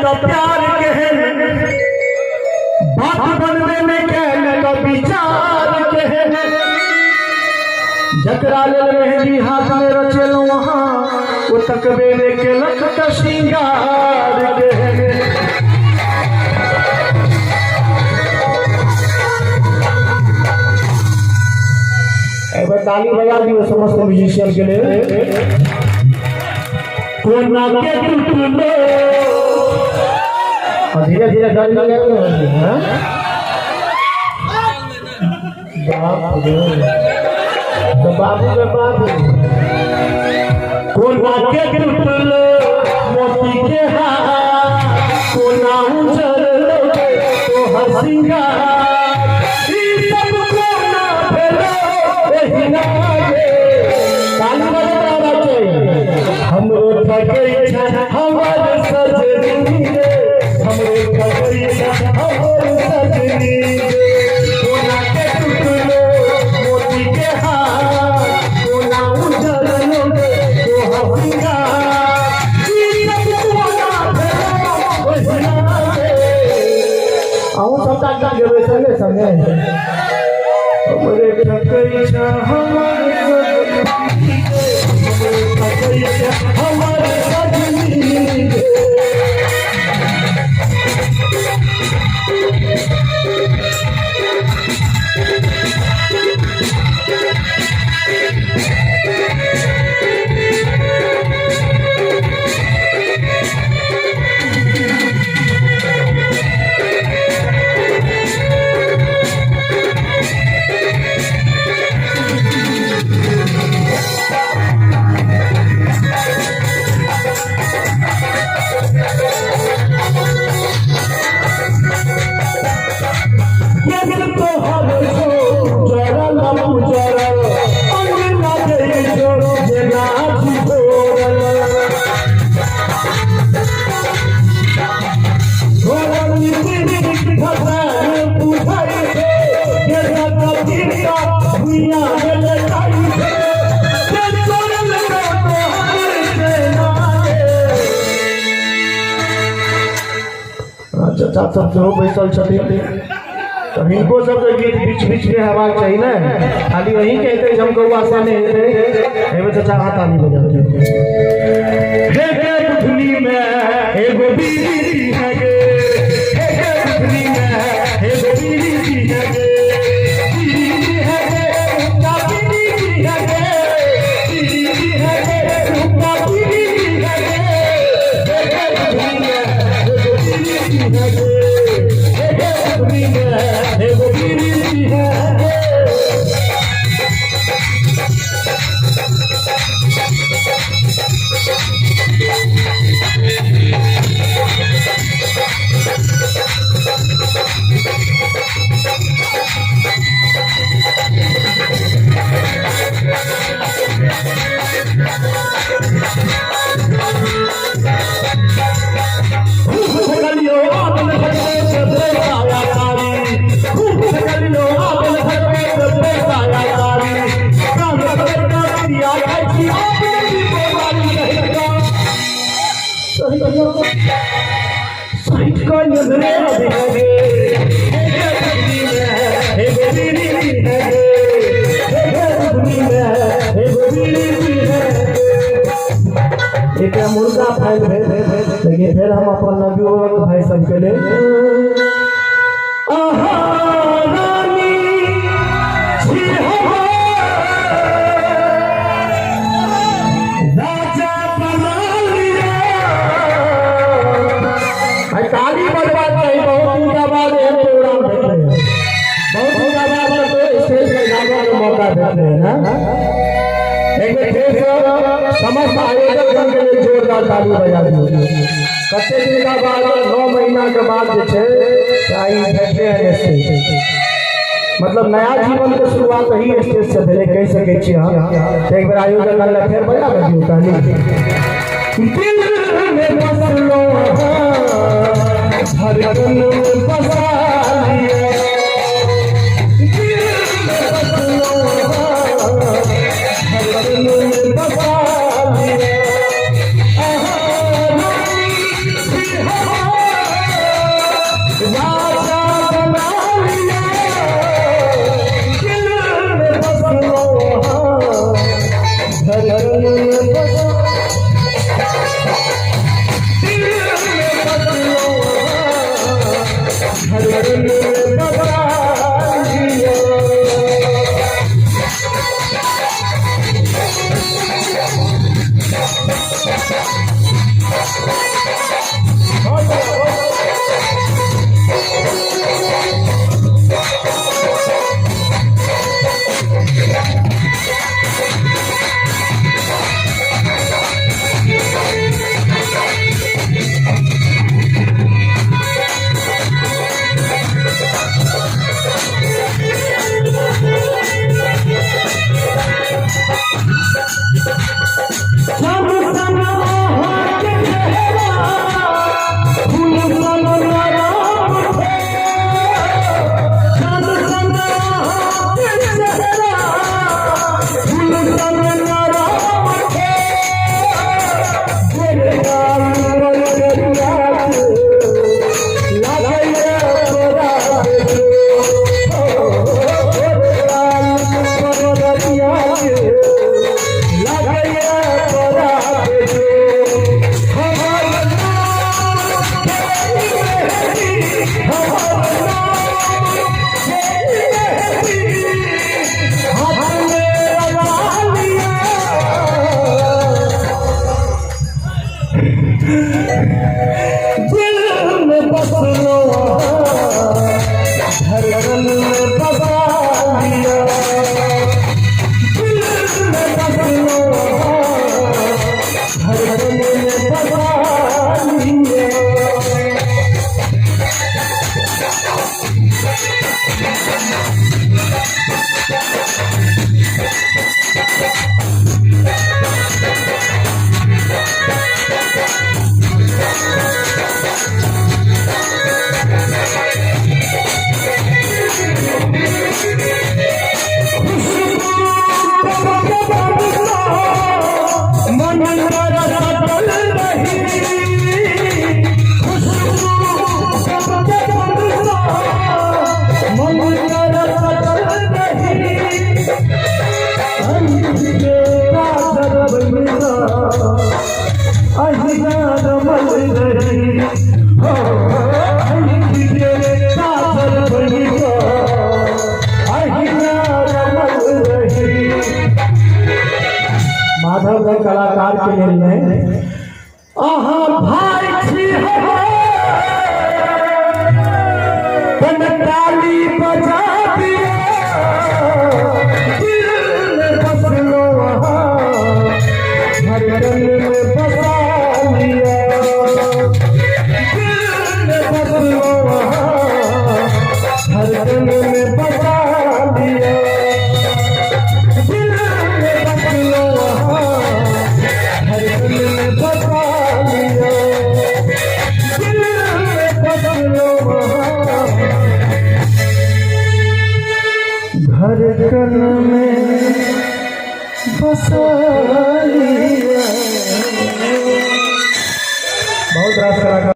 तो प्यार कहन बात बनवे में कहन तो विचार कहन जकरा ले मेहंदी हाथ में रचेलो वहाँ वो तकबे में के लख श्रृंगार कहन। ताली बजा दियो समस्त म्यूजिशियन के लिए। कोना के टूटलो और धीरे धीरे डर लगे हैं बाप रे तो बाबू के बाबू कोना के टूटलो मोती के हाथ कोना उजड़लो तो हंसिंगा संगे संगे चाचा सब जो बैसल छथिन तो इनको सब गीत बीच बीच में हेबाक चाहिए ना खाली वही कहते हम गौआ से नहीं हेबे चाचा हाथ ताली बजाते हे दुधनी में एगो बीवी है गे हे दुधनी में एगो बीवी है गे बीवी है गे उनका बीवी है गे बीवी है गे उनका बीवी है गे हे दुधनी में एगो बीवी है गे मुर्गा भाई लेकिन फिर हम अपन नवयुवक भाई सबके लिए ताली बजवा चाहिए। बहुत दिन के बाद एक प्रोग्राम देते हैं, बहुत दिन के बाद तो स्टेज पे गाने का मौका देते हैं ना। एक फिर समस्त आयोजक के लिए जोरदार ताली बजा दीजिए। कते दिन का बाद 9 महीना के बाद बैठे हैं मतलब नया जीवन के शुरुआत ही स्टेज से भेले कह सके छी हम। एक बार आयोजक कर फिर बजा दीजिए ताली। दिल में बसलो धड़कन में बसा लिया, दिल में बसलो धड़कन में बसा लिया। धड़कन में बसा लिया। दिल में बसलो धड़कन में बसा लिया। दिल में बसलो धड़कन में बसा लिया। माधव राय कलाकार के लिए आहा भाई छी ताली बजा दिया। दिल में बसलो धड़कन में बसा लिया। दिल में बसलो धड़कन में बसा लिया। दिल में बसलो धड़कन में बसा लिया। दिल में बसलो धड़कन में बसा लिया। बहुत रास